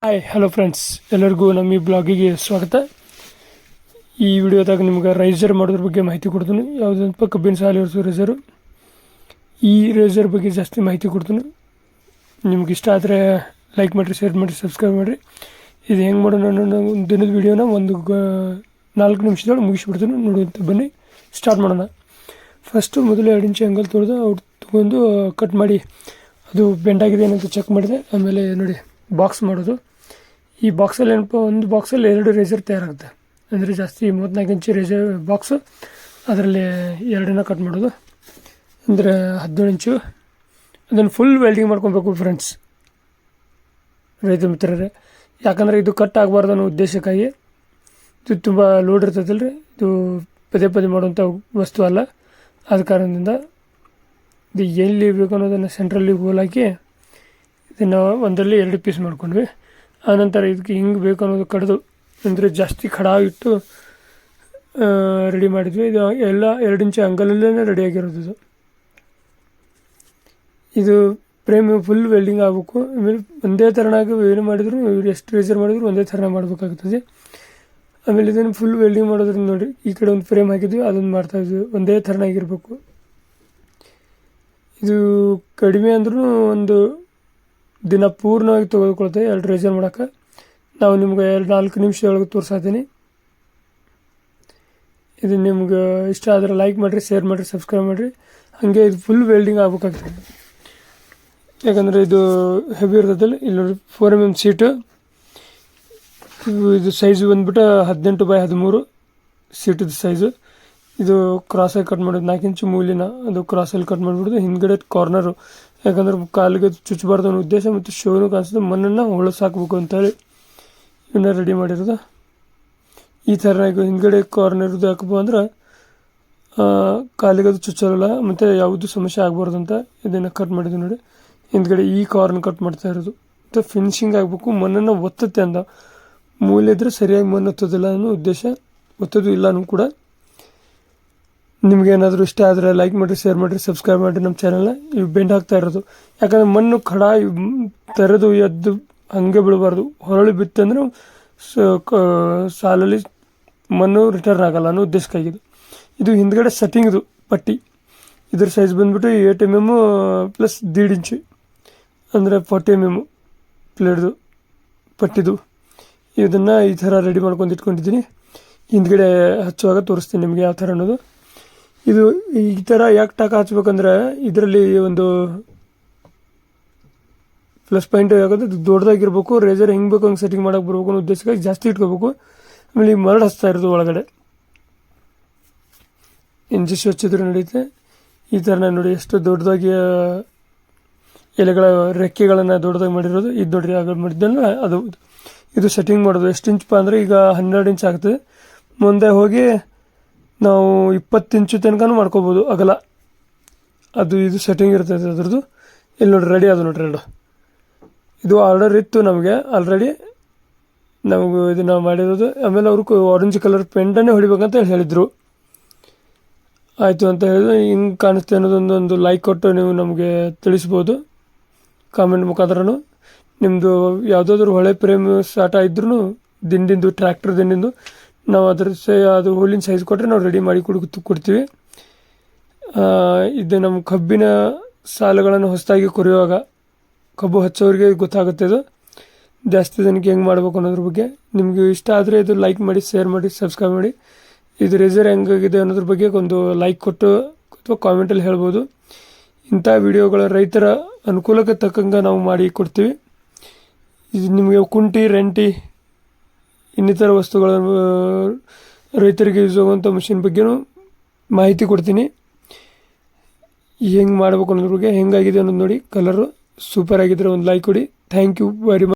Hi hello friends, ಎಲ್ಲರಿಗೂ ನಮ್ಮ ಈ ಬ್ಲಾಗಿಗೆ ಸ್ವಾಗತ. ಈ ವಿಡಿಯೋದಾಗ ನಿಮ್ಗೆ ರೈಸರ್ ಮಾಡೋದ್ರ ಬಗ್ಗೆ ಮಾಹಿತಿ ಕೊಡ್ತೀನಿ. ಯಾವುದಂತ ಕಬ್ಬಿನ ಸಾಲು ಇರಿಸೋ ರೇಸರು. ಈ ರೇಸರ್ ಬಗ್ಗೆ ಜಾಸ್ತಿ ಮಾಹಿತಿ ಕೊಡ್ತೀನಿ. ನಿಮ್ಗೆ ಇಷ್ಟ ಆದರೆ ಲೈಕ್ ಮಾಡಿರಿ, ಶೇರ್ ಮಾಡಿರಿ, ಸಬ್ಸ್ಕ್ರೈಬ್ ಮಾಡಿರಿ. ಇದು ಹೆಂಗೆ ಮಾಡೋಣ ಅನ್ನೋ ಒಂದು ದಿನದ ವೀಡಿಯೋನ 4 ನಿಮಿಷದೊಳಗೆ ಮುಗಿಸ್ಬಿಡ್ತೀನಿ. ನೋಡುವಂತ ಬನ್ನಿ ಸ್ಟಾರ್ಟ್ ಮಾಡೋಣ. ಫಸ್ಟು ಮೊದಲು 2 ಇಂಚ್ ಆ್ಯಂಗಲ್ ತೊಳೆದು ಅವ್ರು ತೊಗೊಂಡು ಕಟ್ ಮಾಡಿ ಅದು ಬೆಂಡಾಗಿದೆ ಏನಂತ ಚೆಕ್ ಮಾಡಿದೆ. ಆಮೇಲೆ ನೋಡಿ ಬಾಕ್ಸ್ ಮಾಡೋದು. ಈ ಬಾಕ್ಸಲ್ಲಿ ಏನಪ್ಪ, ಒಂದು ಬಾಕ್ಸಲ್ಲಿ 2 ರೇಸರ್ ತಯಾರಾಗುತ್ತೆ. ಅಂದರೆ ಜಾಸ್ತಿ 34 ಇಂಚ್ ರೇಸರ್ ಬಾಕ್ಸು, ಅದರಲ್ಲಿ 2 ಕಟ್ ಮಾಡೋದು. ಅಂದರೆ 17 ಇಂಚು. ಅದನ್ನು ಫುಲ್ ವೆಲ್ಡಿಂಗ್ ಮಾಡ್ಕೊಬೇಕು ಫ್ರೆಂಡ್ಸ್, ರೈತ ಮಿತ್ರರೇ. ಯಾಕಂದರೆ ಇದು ಕಟ್ ಆಗಬಾರ್ದು ಅನ್ನೋ ಉದ್ದೇಶಕ್ಕಾಗಿ. ಇದು ತುಂಬ ಲೋಡ್ ಇರ್ತೈತಲ್ಲ ರೀ, ಇದು ಪದೇ ಪದೇ ಮಾಡುವಂಥ ವಸ್ತು ಅಲ್ಲ. ಆದ ಕಾರಣದಿಂದ ಇದು ಎಲ್ಲಿ ಬೇಕು ಅನ್ನೋದನ್ನು ಸೆಂಟ್ರಲ್ಲಿ ಹೋಲ್ ಹಾಕಿ ಇದನ್ನು ಒಂದರಲ್ಲಿ 2 ಪೀಸ್ ಮಾಡ್ಕೊಂಡ್ವಿ. ಆನಂತರ ಇದಕ್ಕೆ ಹಿಂಗೆ ಬೇಕು ಅನ್ನೋದು ಕಡ್ದು, ಅಂದರೆ ಜಾಸ್ತಿ ಖಡ ಇಟ್ಟು ರೆಡಿ ಮಾಡಿದ್ವಿ. ಇದು ಎಲ್ಲ 2 ಇಂಚ್ ಅಂಗಲಲ್ಲೇ ರೆಡಿಯಾಗಿರೋದು. ಇದು ಫ್ರೇಮ್ ಫುಲ್ ವೆಲ್ಡಿಂಗ್ ಆಗಬೇಕು. ಆಮೇಲೆ ಒಂದೇ ಥರನಾಗಿ ಏನು ಮಾಡಿದ್ರು, ಇವ್ರು ಎಷ್ಟು ರೇಸರ್ ಮಾಡಿದ್ರು ಒಂದೇ ಥರನ ಮಾಡಬೇಕಾಗ್ತದೆ. ಆಮೇಲೆ ಇದನ್ನು ಫುಲ್ ವೆಲ್ಡಿಂಗ್ ಮಾಡೋದ್ರಿಂದ ನೋಡಿ, ಈ ಕಡೆ ಒಂದು ಫ್ರೇಮ್ ಹಾಕಿದ್ವಿ, ಅದನ್ನು ಮಾಡ್ತಾಯಿದ್ವಿ. ಒಂದೇ ಥರನಾಗಿರ್ಬೇಕು. ಇದು ಕಡಿಮೆ ಅಂದ್ರೂ ಒಂದು ದಿನ ಪೂರ್ಣವಾಗಿ ತೆಗೆದುಕೊಳ್ತೇವೆ 2 ರೇಸರ್ ಮಾಡೋಕೆ. ನಾವು ನಿಮ್ಗೆ 4 ನಿಮಿಷದೊಳಗೆ ತೋರಿಸ್ತೀನಿ. ಇದು ನಿಮ್ಗೆ ಇಷ್ಟ ಆದರೆ ಲೈಕ್ ಮಾಡಿರಿ, ಶೇರ್ ಮಾಡಿರಿ, ಸಬ್ಸ್ಕ್ರೈಬ್ ಮಾಡಿರಿ. ಹಾಗೆ ಇದು ಫುಲ್ ವೆಲ್ಡಿಂಗ್ ಆಗ್ಬೇಕಾಗ್ತದೆ. ಯಾಕಂದರೆ ಇದು ಹೆವಿ ಇರ್ತದಲ್ಲ. ಇಲ್ಲಿ ನೋಡಿ 4mm ಸೀಟು. ಇದು ಸೈಜು ಬಂದ್ಬಿಟ್ಟು 18x13 ಸೀಟದ ಸೈಜು. ಇದು ಕ್ರಾಸಾಗಿ ಕಟ್ ಮಾಡೋದು, 4 ಇಂಚು ಮೂಲಿನ ಅದು ಕ್ರಾಸಲ್ಲಿ ಕಟ್ ಮಾಡಿಬಿಡೋದು. ಹಿಂದ್ಗಡೆ ಕಾರ್ನರು, ಯಾಕಂದ್ರೆ ಕಾಲಿಗೆ ಚುಚ್ಚಬಾರ್ದು ಅನ್ನೋ ಉದ್ದೇಶ, ಮತ್ತು ಶೋನು ಕಾಣಿಸ್ತದೆ, ಮಣ್ಣನ್ನು ಹೊಳಸಾಕಬೇಕು ಅಂತೇಳಿ ಇವನ್ನ ರೆಡಿ ಮಾಡಿರೋದು. ಈ ಥರ ಈಗ ಹಿಂದ್ಗಡೆ ಕಾರ್ನರ್ದು ಹಾಕಬೇಕು ಅಂದ್ರೆ ಕಾಲಿಗೆ ಅದು ಚುಚ್ಚಲ್ಲ, ಮತ್ತು ಯಾವುದು ಸಮಸ್ಯೆ ಆಗಬಾರ್ದು ಅಂತ ಇದನ್ನು ಕಟ್ ಮಾಡಿದ್ವಿ ನೋಡಿ. ಹಿಂದ್ಗಡೆ ಈ ಕಾರ್ನ್ ಕಟ್ ಮಾಡ್ತಾ ಇರೋದು. ಮತ್ತು ಫಿನಿಶಿಂಗ್ ಆಗಬೇಕು, ಮಣ್ಣನ್ನು ಒತ್ತುತ್ತೆ ಅಂದ. ಮೂಲೆ ಇದ್ದರೆ ಸರಿಯಾಗಿ ಮಣ್ಣು ಒತ್ತೋದಿಲ್ಲ ಅನ್ನೋ ಉದ್ದೇಶ, ಒತ್ತೋದು ಇಲ್ಲನೂ ಕೂಡ. ನಿಮ್ಗೇನಾದರೂ ಇಷ್ಟ ಆದರೆ ಲೈಕ್ ಮಾಡಿರಿ, ಶೇರ್ ಮಾಡಿರಿ, ಸಬ್ಸ್ಕ್ರೈಬ್ ಮಾಡಿರಿ ನಮ್ಮ ಚಾನಲ್ನ. ಇವು ಬೆಂಡ್ ಹಾಕ್ತಾ ಇರೋದು, ಯಾಕಂದರೆ ಮಣ್ಣು ಖಡ ತೆರೆದು ಎದ್ದು ಹಾಗೆ ಬೀಳಬಾರ್ದು. ಹೊರಳಿ ಬಿತ್ತಂದ್ರೆ ಸಾಲಲ್ಲಿ ಮಣ್ಣು ರಿಟರ್ನ್ ಆಗಲ್ಲ ಅನ್ನೋ ಉದ್ದೇಶಕ್ಕಾಗಿದೆ. ಇದು ಹಿಂದ್ಗಡೆ ಸೆಟ್ಟಿಂಗ್ದು ಪಟ್ಟಿ. ಇದ್ರ ಸೈಜ್ ಬಂದುಬಿಟ್ಟು 8mm ಪ್ಲಸ್ 1.5 ಇಂಚು, ಅಂದರೆ 40mm ಪ್ಲೇಟ್ದು ಪಟ್ಟಿದು. ಇದನ್ನು ಈ ಥರ ರೆಡಿ ಮಾಡ್ಕೊಂಡು ಇಟ್ಕೊಂಡಿದ್ದೀನಿ. ಹಿಂದ್ಗಡೆ ಹಚ್ಚುವಾಗ ತೋರಿಸ್ತೀನಿ ನಿಮಗೆ ಯಾವ ಥರ ಅನ್ನೋದು. ಇದು ಈ ಥರ ಯಾಕೆ ಟಾಕ ಹಚ್ಬೇಕಂದ್ರೆ, ಇದರಲ್ಲಿ ಒಂದು ಪ್ಲಸ್ ಪಾಯಿಂಟ್ ಯಾಕಂದ್ರೆ ಇದು ದೊಡ್ಡದಾಗಿರ್ಬೇಕು. ರೇಸರ್ ಹೆಂಗೆ ಬೇಕು ಹಂಗೆ ಸೆಟ್ಟಿಂಗ್ ಮಾಡೋಕೆ ಬರ್ಬೇಕು ಅನ್ನೋ ಉದ್ದೇಶಕ್ಕಾಗಿ ಜಾಸ್ತಿ ಇಟ್ಕೋಬೇಕು. ಆಮೇಲೆ ಈ ಮರಳು ಹಚ್ತಾ ಇರೋದು ಒಳಗಡೆ ಇಂಜೆಸ್ ಹಚ್ಚಿದ್ರು ನಡೆಯುತ್ತೆ. ಈ ಥರ ನೋಡಿ ಎಷ್ಟು ದೊಡ್ಡದಾಗಿ ಎಲೆಗಳ ರೆಕ್ಕೆಗಳನ್ನು ದೊಡ್ಡದಾಗಿ ಮಾಡಿರೋದು. ಇದು ನೋಡ್ರಿ, ಆಗ ಮಾಡಿದ್ದಲ್ಲ ಅದು. ಇದು ಸೆಟ್ಟಿಂಗ್ ಮಾಡೋದು ಎಷ್ಟು ಇಂಚಪ್ಪ ಅಂದರೆ, ಈಗ 12 ಇಂಚ್ ಆಗ್ತದೆ. ಮುಂದೆ ಹೋಗಿ ನಾವು 20 ಇಂಚು ತನಕನೂ ಮಾಡ್ಕೋಬೋದು ಅಗಲ. ಅದು ಇದು ಸೆಟ್ಟಿಂಗ್ ಇರ್ತೈತೆ ಅದ್ರದ್ದು. ಇಲ್ಲಿ ನೋಡ್ರಿ ರೆಡಿ ಅದು ನೋಡ್ರಿ 2. ಇದು ಆರ್ಡರ್ ಇತ್ತು ನಮಗೆ ಆಲ್ರೆಡಿ, ನಮಗೂ ಇದು ನಾವು ಮಾಡಿರೋದು. ಆಮೇಲೆ ಅವರು ಆರೆಂಜ್ ಕಲರ್ ಪೆಂಟನ್ನೇ ಹೊಡಿಬೇಕಂತ ಹೇಳಿದರು. ಆಯಿತು ಅಂತ ಹೇಳಿದ್ರು. ಹಿಂಗೆ ಕಾಣಿಸ್ತೆ ಅನ್ನೋದೊಂದೊಂದು ಲೈಕ್ ಕೊಟ್ಟು ನೀವು ನಮಗೆ ತಿಳಿಸ್ಬೋದು ಕಾಮೆಂಟ್ ಮುಖಾಂತರನು. ನಿಮ್ಮದು ಯಾವುದಾದ್ರೂ ಹೊಳೆ ಫ್ರೇಮ್ ಸ್ಟಾರ್ಟ್ ಇದ್ರೂ ದಿಂಡಿಂದು, ಟ್ರ್ಯಾಕ್ಟರ್ ದಿಂಡಿಂದು, ನಾವು ಅದ್ರ ಅದು ಹುಲ್ಲಿನ ಸೈಜ್ ಕೊಟ್ಟರೆ ನಾವು ರೆಡಿ ಮಾಡಿ ಕೊಡ್ತೀವಿ. ಇದು ನಮ್ಮ ಕಬ್ಬಿನ ಸಾಲುಗಳನ್ನು ಹೊಸದಾಗಿ ಕೊರೆಯುವಾಗ ಕಬ್ಬು ಹಚ್ಚೋರಿಗೆ ಗೊತ್ತಾಗುತ್ತೆ. ಇದು ಜಾಸ್ತಿ ಜನಕ್ಕೆ ಹೆಂಗೆ ಮಾಡ್ಬೇಕು ಅನ್ನೋದ್ರ ಬಗ್ಗೆ. ನಿಮಗೆ ಇಷ್ಟ ಆದರೆ ಇದು ಲೈಕ್ ಮಾಡಿ, ಶೇರ್ ಮಾಡಿ, ಸಬ್ಸ್ಕ್ರೈಬ್ ಮಾಡಿ. ಇದು ರೇಸರ್ ಹೆಂಗಾಗಿದೆ ಅನ್ನೋದ್ರ ಬಗ್ಗೆ ಒಂದು ಲೈಕ್ ಕೊಟ್ಟು ಅಥವಾ ಕಾಮೆಂಟಲ್ಲಿ ಹೇಳ್ಬೋದು. ಇಂಥ ವಿಡಿಯೋಗಳ ರೈತರ ಅನುಕೂಲಕ್ಕೆ ತಕ್ಕಂಗೆ ನಾವು ಮಾಡಿ ಕೊಡ್ತೀವಿ. ಇದು ನಿಮಗೆ ಕುಂಟಿ, ರೆಂಟಿ, ಇನ್ನಿತರ ವಸ್ತುಗಳನ್ನು ರೈತರಿಗೆ ಯೂಸ್ ಆಗುವಂಥ ಮಿಷಿನ್ ಬಗ್ಗೆನೂ ಮಾಹಿತಿ ಕೊಡ್ತೀನಿ. ಹೆಂಗೆ ಮಾಡ್ಬೇಕು ಅನ್ನೋದ್ರ ಬಗ್ಗೆ. ಹೆಂಗಾಗಿದೆ ಅನ್ನೋದು ನೋಡಿ, ಕಲರು ಸೂಪರ್ ಆಗಿದ್ದರೆ ಒಂದು ಲೈಕ್ ಕೊಡಿ. Thank you very much.